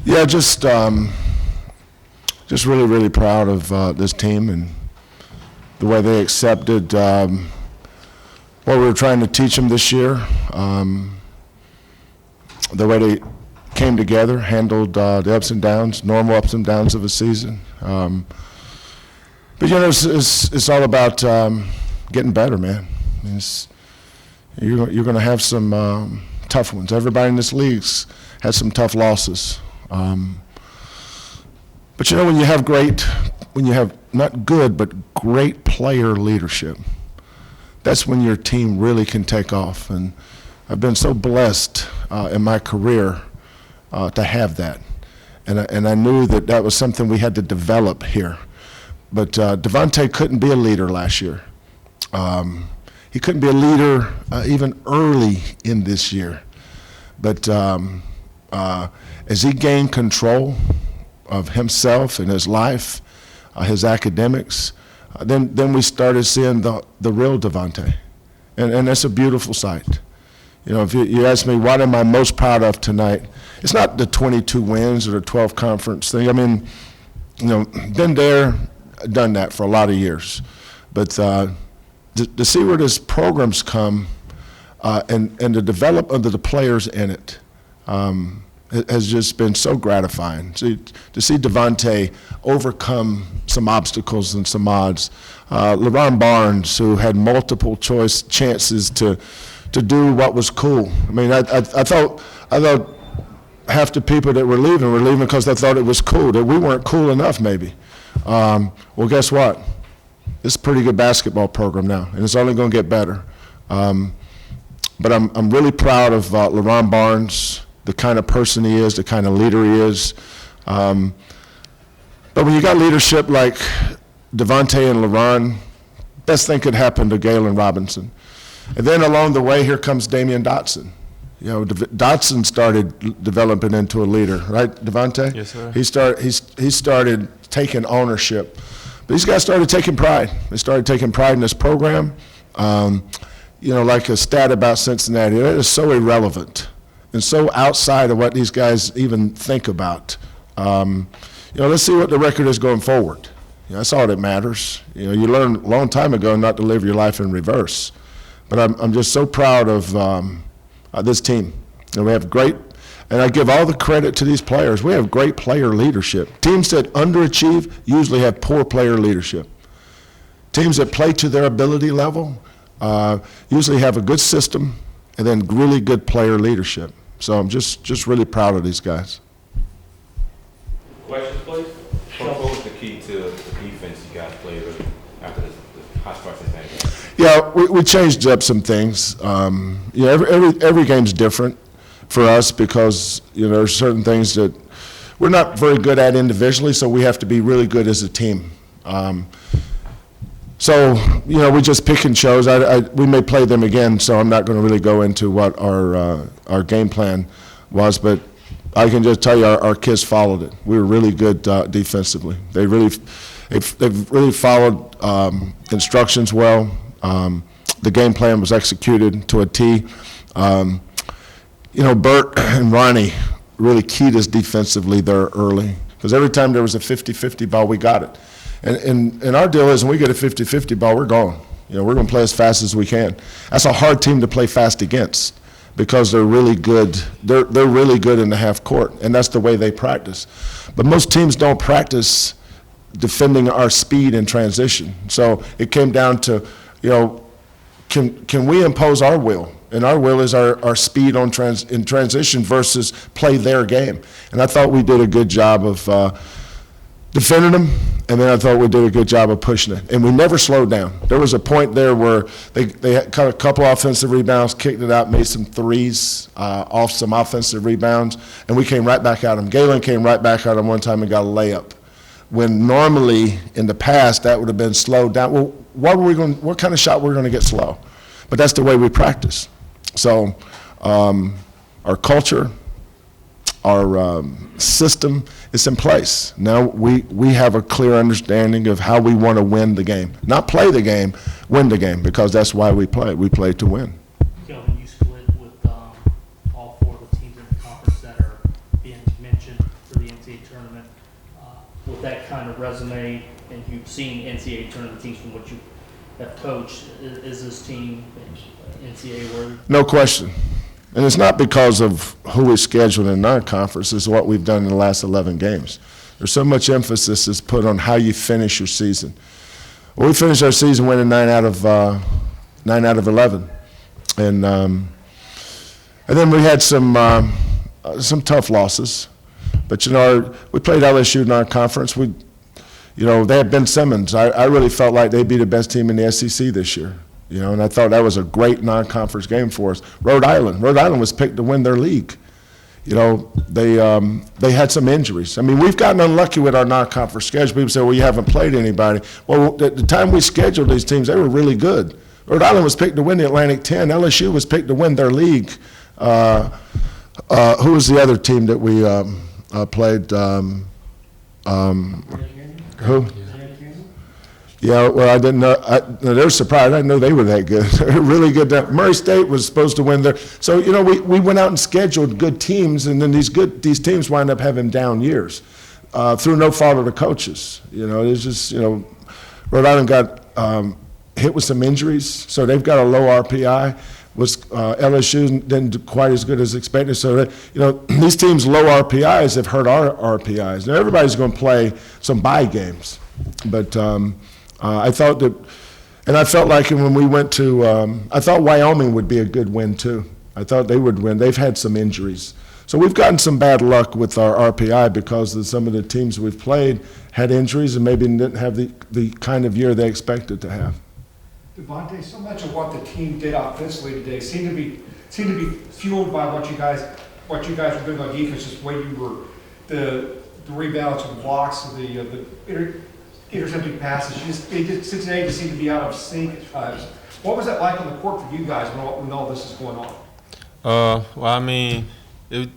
Yeah, just really, really proud of this team and the way they accepted what we were trying to teach them this year, the way they came together, handled the ups and downs, normal ups and downs of a season. But you know, it's all about getting better, man. You're going to have some tough ones. Everybody in this league's had some tough losses. But you know, when you have not good, but great player leadership, that's when your team really can take off. And I've been so blessed in my career to have that. And I knew that was something we had to develop here. But Devontae couldn't be a leader last year. He couldn't be a leader even early in this year. But as he gained control of himself and his life, his academics, then we started seeing the real Devontae. And that's a beautiful sight. You know, if you ask me what am I most proud of tonight, it's not the 22 wins or the 12 conference thing. I mean, you know, been there, done that for a lot of years. But to see where this program's come and to develop under the players in it, it has just been so gratifying. To see Devontae overcome some obstacles and some odds. LeBron Barnes, who had multiple chances to do what was cool. I mean, I thought half the people that were leaving because they thought it was cool, that we weren't cool enough maybe. Well, guess what? It's a pretty good basketball program now, and it's only going to get better. But I'm really proud of LeBron Barnes, the kind of person he is, the kind of leader he is. But when you got leadership like Devontae and LeBron, best thing could happen to Galen Robinson. And then along the way, here comes Damian Dotson. You know, Dotson started developing into a leader, right, Devontae? Yes, sir. He started taking ownership. But these guys started taking pride. They started taking pride in this program. You know, like a stat about Cincinnati, that is so irrelevant and so outside of what these guys even think about. You know, let's see what the record is going forward. You know, that's all that matters. You know, you learned a long time ago not to live your life in reverse. But I'm just so proud of this team. And we have great, and I give all the credit to these players. We have great player leadership. Teams that underachieve usually have poor player leadership. Teams that play to their ability level usually have a good system and then really good player leadership. So I'm just really proud of these guys. Questions, please? What was the key to the defense you guys played with after the hot start to that game? Yeah, we changed up some things. You know, every game's different for us because, you know, there's certain things that we're not very good at individually, so we have to be really good as a team. So, you know, we just pick and chose. We may play them again, so I'm not going to really go into what our game plan was, but I can just tell you our kids followed it. We were really good defensively. They've really followed instructions well. The game plan was executed to a T. You know, Bert and Ronnie really keyed us defensively there early because every time there was a 50-50 ball, we got it. And our deal is when we get a 50-50 ball, we're going. You know, we're going to play as fast as we can. That's a hard team to play fast against because they're really good. They're really good in the half court, and that's the way they practice. But most teams don't practice defending our speed in transition. So it came down to, you know, can we impose our will? And our will is our speed in transition versus play their game. And I thought we did a good job of defending them, and then I thought we did a good job of pushing it. And we never slowed down. There was a point there where they had caught a couple offensive rebounds, kicked it out, made some threes off some offensive rebounds, and we came right back at them. Galen came right back at them one time and got a layup. When normally in the past that would have been slowed down. Well, what kind of shot were we going to get slow? But that's the way we practice. So our culture, our system is in place. Now we have a clear understanding of how we want to win the game. Not play the game, win the game, because that's why we play. We play to win. Kelvin, you split with all four of the teams in the conference that are being mentioned for the NCAA tournament. With that kind of resume, and you've seen NCAA tournament teams from what you have coached, is this team NCAA worthy? No question. And it's not because of who we scheduled in non-conference, it's what we've done in the last 11 games. There's so much emphasis is put on how you finish your season. Well, we finished our season winning 9 out of 11. And then we had some tough losses. But, we played LSU non-conference. They had Ben Simmons. I really felt like they'd be the best team in the SEC this year. And I thought that was a great non-conference game for us. Rhode Island was picked to win their league. They had some injuries. I mean, we've gotten unlucky with our non-conference schedule. People say, well, you haven't played anybody. Well, at the time we scheduled these teams, they were really good. Rhode Island was picked to win the Atlantic 10. LSU was picked to win their league. Who was the other team that we played? Who? Yeah, well, I didn't know. They were surprised. I didn't know they were that good. They're really good. Murray State was supposed to win there. So, we went out and scheduled good teams, and then these teams wind up having down years through no fault of the coaches. It's just, Rhode Island got hit with some injuries, so they've got a low RPI. LSU didn't do quite as good as expected. So, these teams' low RPIs have hurt our RPIs. Now, everybody's going to play some bye games, but I thought that, and I felt like when we went to, I thought Wyoming would be a good win too. I thought they would win. They've had some injuries. So we've gotten some bad luck with our RPI because some of the teams we've played had injuries and maybe didn't have the kind of year they expected to have. Devontae, so much of what the team did offensively today seemed to be fueled by what you guys were doing on defense, just the way you were, the rebounds and blocks, the intercepting passes. Cincinnati just seemed to be out of sync at times. What was that like on the court for you guys when all this is going on? Well, I mean, it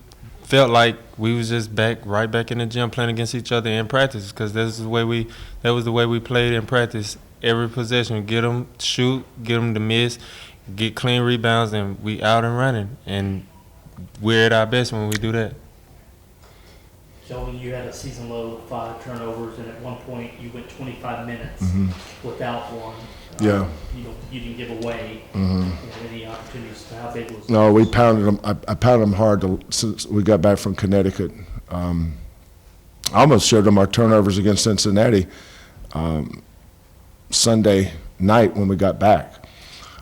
felt like we was just right back in the gym playing against each other in practice, because that was the way we played in practice. Every possession, get them shoot, get them to miss, get clean rebounds, and we out and running. And we're at our best when we do that. Sheldon, you had a season low of 5 turnovers, and at one point you went 25 minutes without one. Yeah. You didn't give away any opportunities. How big was? No, we pounded them. I pounded them hard since we got back from Connecticut. I almost showed them our turnovers against Cincinnati Sunday night when we got back.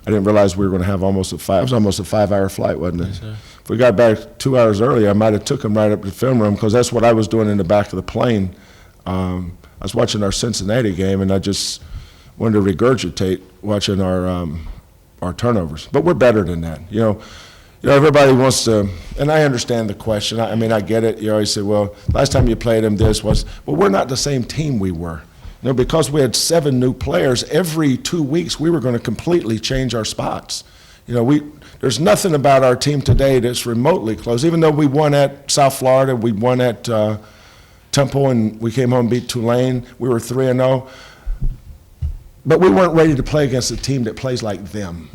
I didn't realize we were going to have almost a 5-hour flight, wasn't it? Yes, sir. If we got back 2 hours early, I might have took them right up to the film room, because that's what I was doing in the back of the plane. I was watching our Cincinnati game, and I just wanted to regurgitate watching our turnovers. But we're better than that. Everybody wants to, and I understand the question. I mean, I get it. You always say, well, last time you played them, we're not the same team we were. Because we had 7 new players, every 2 weeks we were going to completely change our spots. There's nothing about our team today that's remotely close. Even though we won at South Florida, we won at Temple, and we came home and beat Tulane. We were 3-0. But we weren't ready to play against a team that plays like them.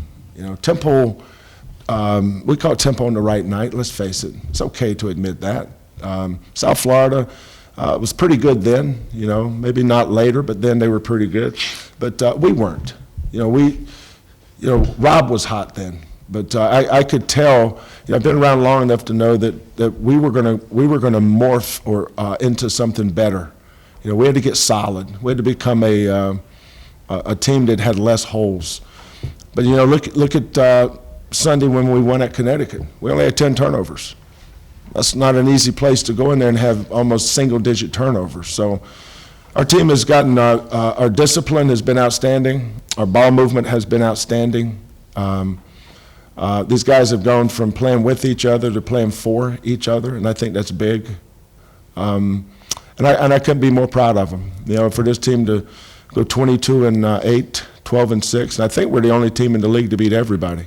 Temple, we caught Temple on the right night, let's face it. It's okay to admit that. South Florida was pretty good then, maybe not later, but then they were pretty good. But we weren't. Rob was hot then. But I could tell, I've been around long enough to know that we were gonna morph into something better. We had to get solid. We had to become a team that had less holes. But look at Sunday when we won at Connecticut. We only had 10 turnovers. That's not an easy place to go in there and have almost single-digit turnovers. So our team has gotten, our discipline has been outstanding. Our ball movement has been outstanding. These guys have gone from playing with each other to playing for each other, and I think that's big. And I couldn't be more proud of them. For this team to go 22-8, 12-6, and I think we're the only team in the league to beat everybody.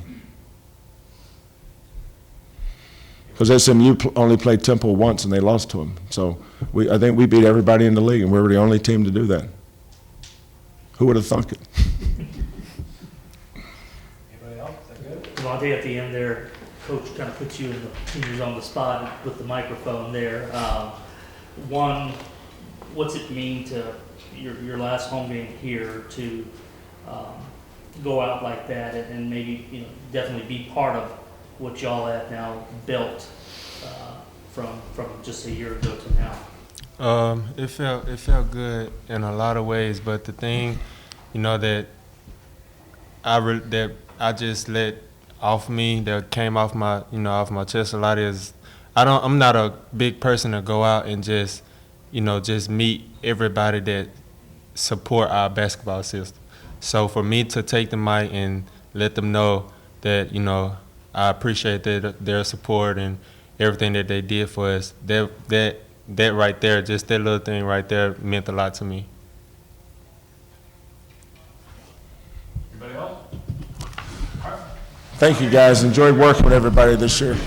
Because SMU only played Temple once and they lost to them. So I think we beat everybody in the league, and we were the only team to do that. Who would have thunk it? Devontae, at the end there, Coach kind of puts you in the on the spot with the microphone there. One, what's it mean to your last home game here to go out like that and maybe definitely be part of what y'all have now built from just a year ago to now? It felt good in a lot of ways, but the thing, that I just let off me, that came off my chest a lot is I'm not a big person to go out and just meet everybody that support our basketball system. So for me to take the mic and let them know that I appreciate their support and everything that they did for us, that right there, just that little thing right there meant a lot to me. Anybody else? Thank you, guys. Enjoyed working with everybody this year.